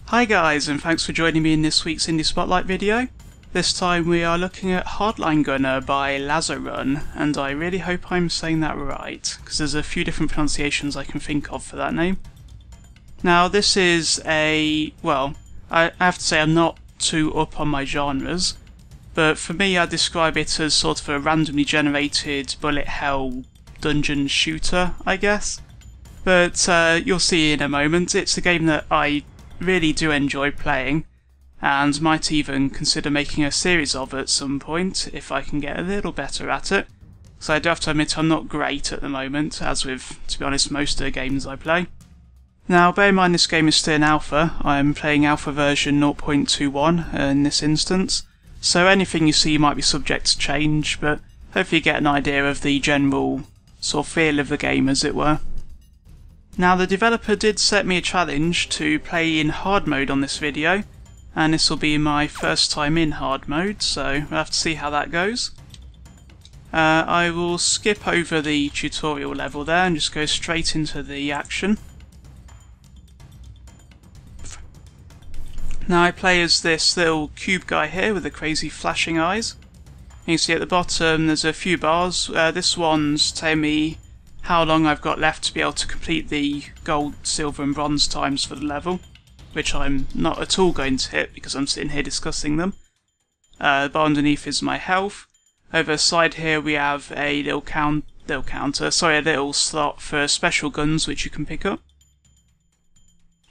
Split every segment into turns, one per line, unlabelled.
Hi guys, and thanks for joining me in this week's Indie Spotlight video. This time we are looking at Hardline Gunner by Lazorun, and I really hope I'm saying that right, because there's a few different pronunciations I can think of for that name. Now this is I have to say I'm not too up on my genres, but for me I describe it as sort of a randomly generated bullet hell dungeon shooter, I guess. But you'll see in a moment. It's a game that I really do enjoy playing, and might even consider making a series of at some point if I can get a little better at it. So I do have to admit I'm not great at the moment, as with, to be honest, most of the games I play. Now bear in mind this game is still in alpha. I'm playing alpha version 0.21 in this instance, so anything you see might be subject to change, but hopefully you get an idea of the general sort of feel of the game, as it were. Now the developer did set me a challenge to play in hard mode on this video, and this will be my first time in hard mode, so we'll have to see how that goes. I will skip over the tutorial level there and just go straight into the action. Now I play as this little cube guy here with the crazy flashing eyes. You can see at the bottom there's a few bars. This one's telling me how long I've got left to be able to complete the gold, silver and bronze times for the level, which I'm not at all going to hit because I'm sitting here discussing them. The bar underneath is my health. Over the side here we have a little slot for special guns which you can pick up.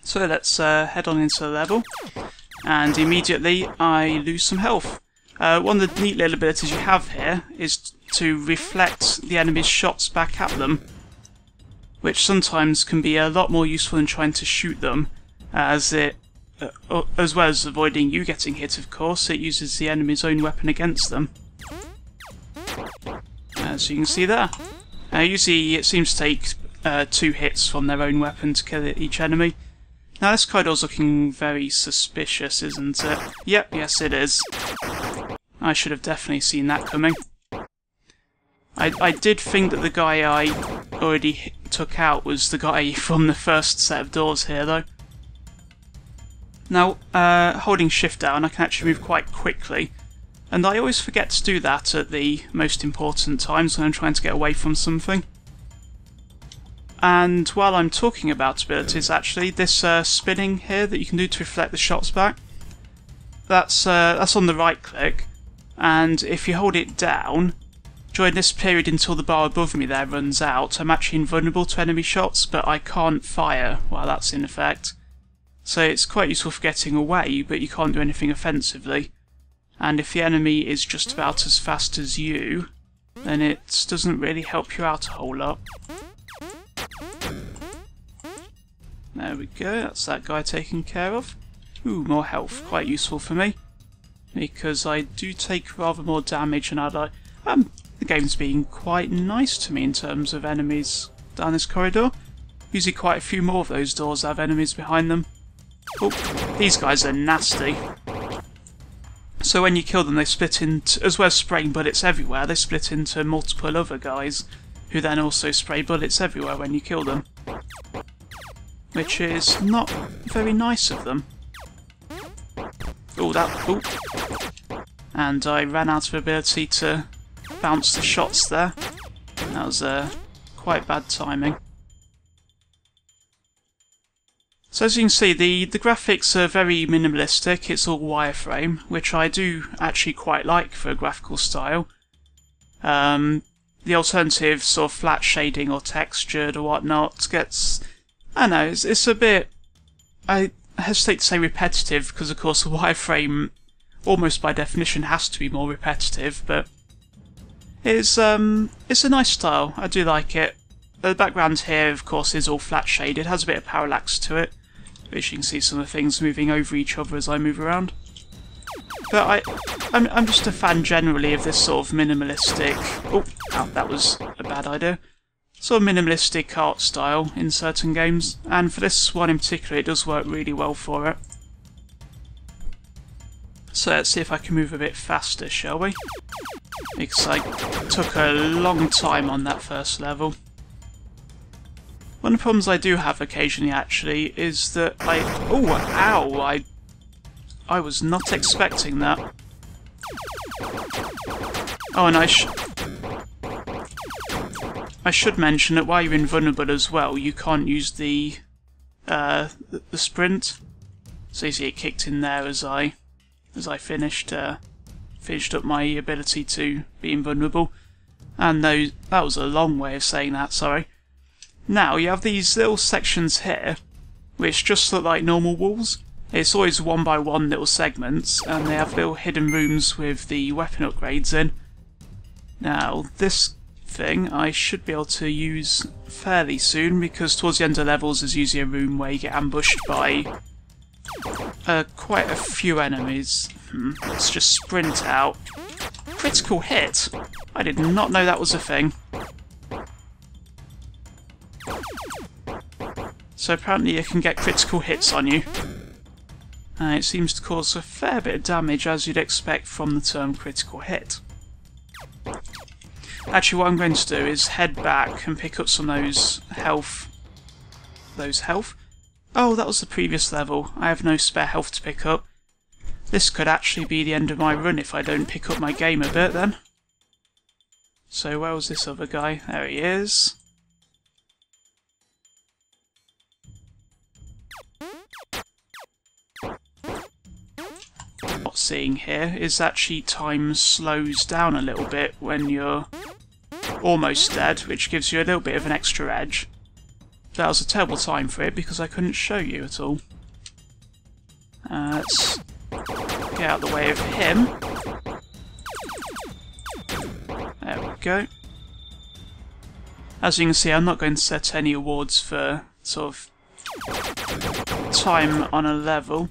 So let's head on into the level, and immediately I lose some health. One of the neat little abilities you have here is to reflect the enemy's shots back at them, which sometimes can be a lot more useful than trying to shoot them, as well as avoiding you getting hit, of course. It uses the enemy's own weapon against them, as you can see there. Usually it seems to take 2 hits from their own weapon to kill each enemy. Now this corridor's looking very suspicious, isn't it? Yep, yes it is. I should have definitely seen that coming. I did think that the guy I already took out was the guy from the first set of doors here, though. Now, holding shift down, I can actually move quite quickly, and I always forget to do that at the most important times when I'm trying to get away from something. And while I'm talking about abilities, actually, this spinning here that you can do to reflect the shots back, that's on the right click, and if you hold it down, during this period until the bar above me there runs out, I'm actually invulnerable to enemy shots, but I can't fire while that's in effect. So it's quite useful for getting away, but you can't do anything offensively. And if the enemy is just about as fast as you, then it doesn't really help you out a whole lot. There we go, that's that guy taken care of. Ooh, more health, quite useful for me, because I do take rather more damage than I'd like. The game's being quite nice to me in terms of enemies down this corridor. Usually quite a few more of those doors have enemies behind them. Oh, these guys are nasty. So when you kill them they split into, as well as spraying bullets everywhere, they split into multiple other guys, who then also spray bullets everywhere when you kill them. Which is not very nice of them. Oh, and I ran out of ability to bounce the shots there. That was quite bad timing. So as you can see, the graphics are very minimalistic. It's all wireframe, which I do actually quite like for a graphical style. The alternative sort of flat shading or textured or whatnot gets, I don't know, it's a bit, I hesitate to say repetitive, because of course the wireframe almost by definition has to be more repetitive, but it's a nice style. I do like it. The background here, of course, is all flat shaded. It has a bit of parallax to it, which you can see some of the things moving over each other as I move around. But I'm just a fan generally of this sort of minimalistic. Oh, that was a bad idea. Sort of minimalistic art style in certain games, and for this one in particular, it does work really well for it. So let's see if I can move a bit faster, shall we? Because I took a long time on that first level. One of the problems I do have occasionally, actually, is that oh, ow! I was not expecting that. Oh, and I should mention that while you're invulnerable as well, you can't use the sprint. So you see it kicked in there as I finished up my ability to be invulnerable. And that was a long way of saying that, sorry. Now you have these little sections here, which just look like normal walls. It's always 1 by 1 little segments, and they have little hidden rooms with the weapon upgrades in. Now this thing I should be able to use fairly soon, because towards the end of levels there's usually a room where you get ambushed by quite a few enemies. Let's just sprint out. Critical hit? I did not know that was a thing. So apparently you can get critical hits on you. It seems to cause a fair bit of damage, as you'd expect from the term critical hit. Actually, what I'm going to do is head back and pick up some of those health. Oh, that was the previous level. I have no spare health to pick up. This could actually be the end of my run if I don't pick up my game a bit then. So where was this other guy? There he is. What I'm seeing here is actually time slows down a little bit when you're almost dead, which gives you a little bit of an extra edge. That was a terrible time for it because I couldn't show you at all. Let's get out of the way of him. There we go. As you can see, I'm not going to set any awards for sort of time on a level.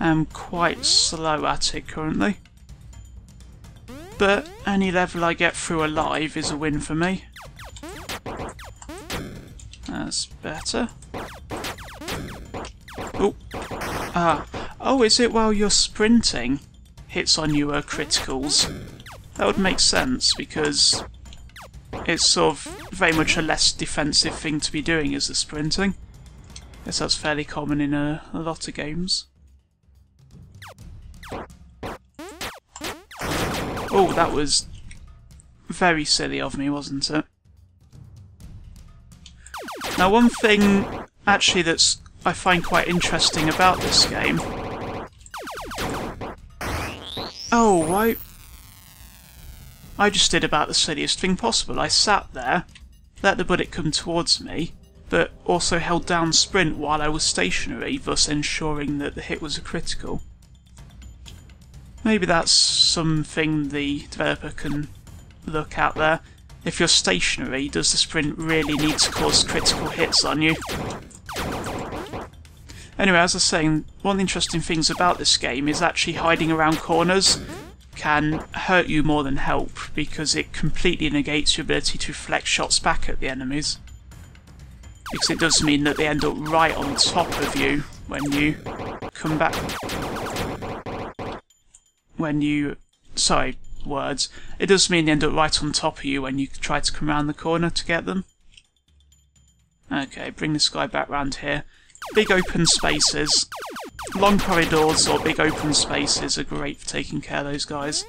I'm quite slow at it currently. But any level I get through alive is a win for me. That's better. Oh. Oh, is it while you're sprinting? Hits on you are criticals. That would make sense, because it's sort of very much a less defensive thing to be doing as the sprinting. I guess that's fairly common in a lot of games. Oh, that was very silly of me, wasn't it? Now, one thing actually I find quite interesting about this game. Oh, I just did about the silliest thing possible. I sat there, let the bullet come towards me, but also held down sprint while I was stationary, thus ensuring that the hit was a critical. Maybe that's something the developer can look at there. If you're stationary, does the sprint really need to cause critical hits on you? Anyway, as I was saying, one of the interesting things about this game is actually hiding around corners can hurt you more than help, because it completely negates your ability to reflect shots back at the enemies. Because it does mean that they end up right on top of you when you come back. It does mean they end up right on top of you when you try to come around the corner to get them. Okay, bring this guy back round here. Big open spaces. Long corridors or big open spaces are great for taking care of those guys.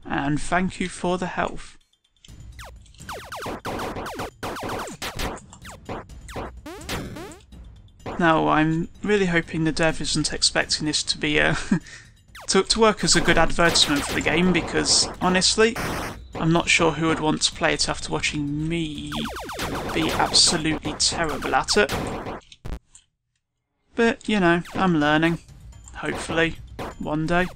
And thank you for the health. Now, I'm really hoping the dev isn't expecting this to be a to work as a good advertisement for the game, because honestly, I'm not sure who would want to play it after watching me be absolutely terrible at it. But, you know, I'm learning. Hopefully, one day.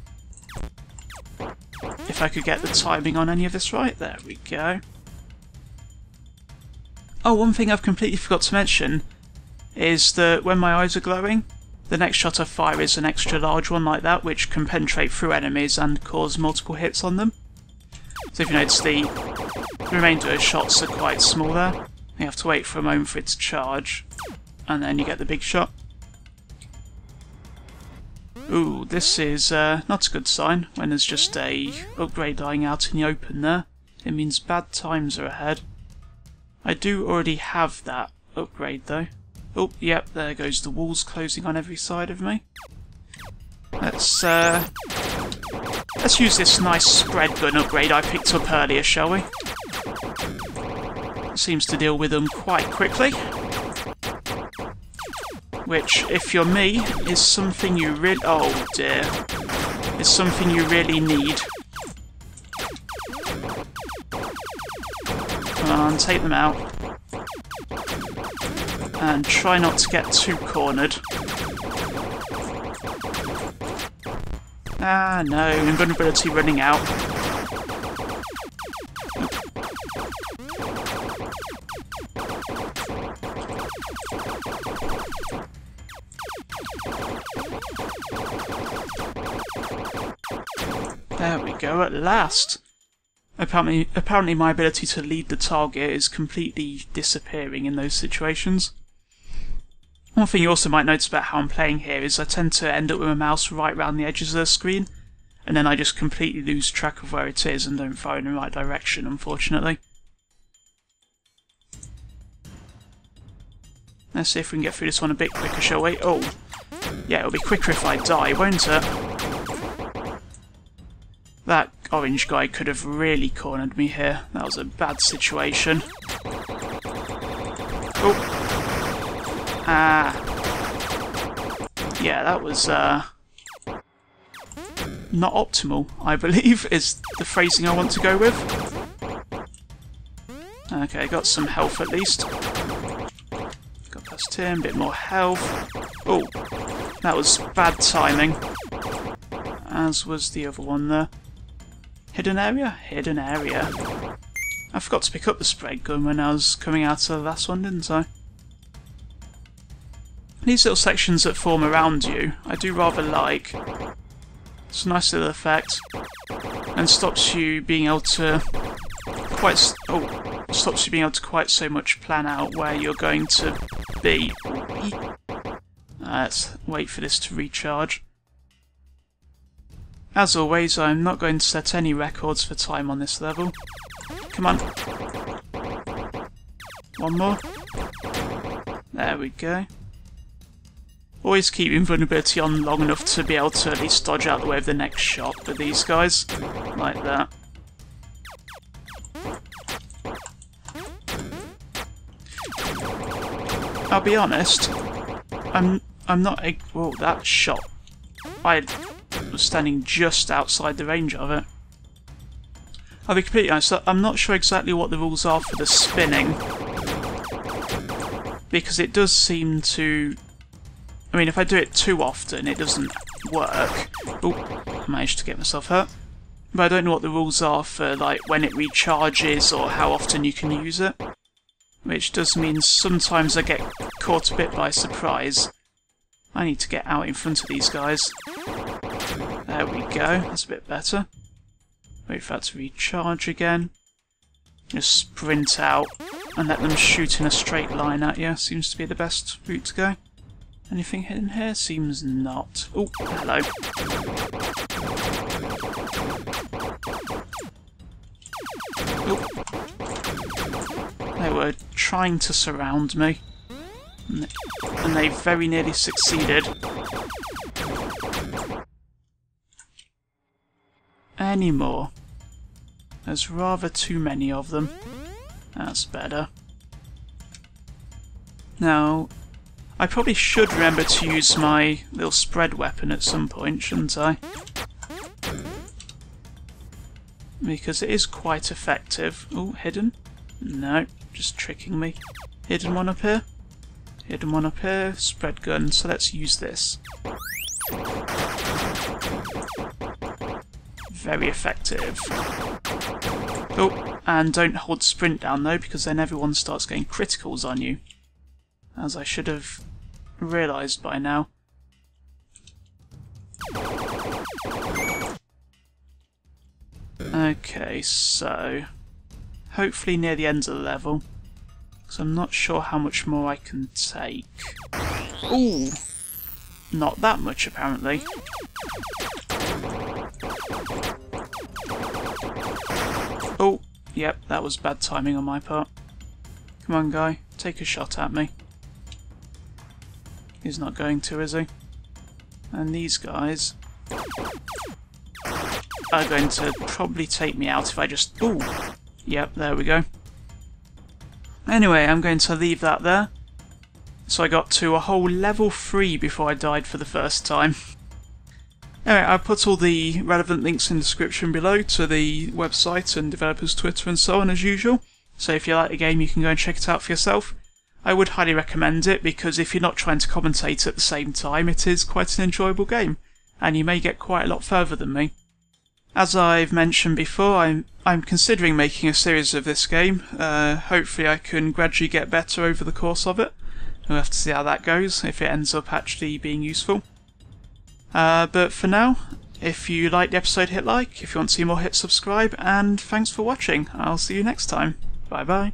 If I could get the timing on any of this right, there we go. Oh, one thing I've completely forgot to mention is that when my eyes are glowing, the next shot I fire is an extra large one like that, which can penetrate through enemies and cause multiple hits on them. So if you notice, the remainder of shots are quite small there. You have to wait for a moment for it to charge, and then you get the big shot. Ooh, this is not a good sign when there's just a upgrade lying out in the open there. It means bad times are ahead. I do already have that upgrade though. Oh, yep, there goes the walls closing on every side of me. Let's use this nice spread gun upgrade I picked up earlier, shall we? Seems to deal with them quite quickly. Which, if you're me, is something you really... oh dear. Is something you really need. Come on, take them out. And try not to get too cornered. Ah, no, invulnerability running out. There we go, at last! Apparently my ability to lead the target is completely disappearing in those situations. One thing you also might notice about how I'm playing here is I tend to end up with my mouse right around the edges of the screen, and then I just completely lose track of where it is and don't fire in the right direction, unfortunately. Let's see if we can get through this one a bit quicker, shall we? Oh, yeah, it'll be quicker if I die, won't it? That orange guy could have really cornered me here. That was a bad situation. Oh. Ah. Yeah, that was, not optimal, I believe, is the phrasing I want to go with. Okay, got some health at least. Got past him, a bit more health. Oh, that was bad timing. As was the other one there. Hidden area? Hidden area. I forgot to pick up the spray gun when I was coming out of the last one, didn't I? These little sections that form around you, I do rather like. It's a nice little effect. And stops you being able to quite so much plan out where you're going to be. Let's wait for this to recharge. As always, I'm not going to set any records for time on this level. Come on. One more. There we go. Always keep invulnerability on long enough to be able to at least dodge out the way of the next shot with these guys. Like that. I'll be honest, I'm not a... whoa, that shot. I was standing just outside the range of it. I'll be completely honest, I'm not sure exactly what the rules are for the spinning. Because it does seem to... I mean, if I do it too often, it doesn't work. Oh, I managed to get myself hurt. But I don't know what the rules are for, like, when it recharges or how often you can use it. Which does mean sometimes I get caught a bit by surprise. I need to get out in front of these guys. There we go, that's a bit better. Wait for that to recharge again. Just sprint out and let them shoot in a straight line at you. Seems to be the best route to go. Anything hidden here? Seems not. Oh, hello. Oh. They were trying to surround me. And they very nearly succeeded. Any more? There's rather too many of them. That's better. Now, I probably should remember to use my little spread weapon at some point, shouldn't I? Because it is quite effective. Oh, hidden? No, just tricking me. Hidden one up here. Hidden one up here. Spread gun, so let's use this. Very effective. Oh, and don't hold sprint down though, because then everyone starts getting criticals on you. As I should have realised by now. Okay, so hopefully near the end of the level, because I'm not sure how much more I can take. Ooh! Not that much, apparently. Oh, yep, that was bad timing on my part. Come on, guy. Take a shot at me. He's not going to, is he? And these guys are going to probably take me out if I just... Ooh! Yep, there we go. Anyway, I'm going to leave that there. So I got to a whole level 3 before I died for the first time. Anyway, I'll put all the relevant links in the description below to the website and developers' Twitter and so on as usual. So if you like the game, you can go and check it out for yourself. I would highly recommend it because if you're not trying to commentate at the same time, it is quite an enjoyable game, and you may get quite a lot further than me. As I've mentioned before, I'm considering making a series of this game. Hopefully I can gradually get better over the course of it. We'll have to see how that goes, if it ends up actually being useful. But for now, if you liked the episode, hit like. If you want to see more, hit subscribe. And thanks for watching. I'll see you next time. Bye bye.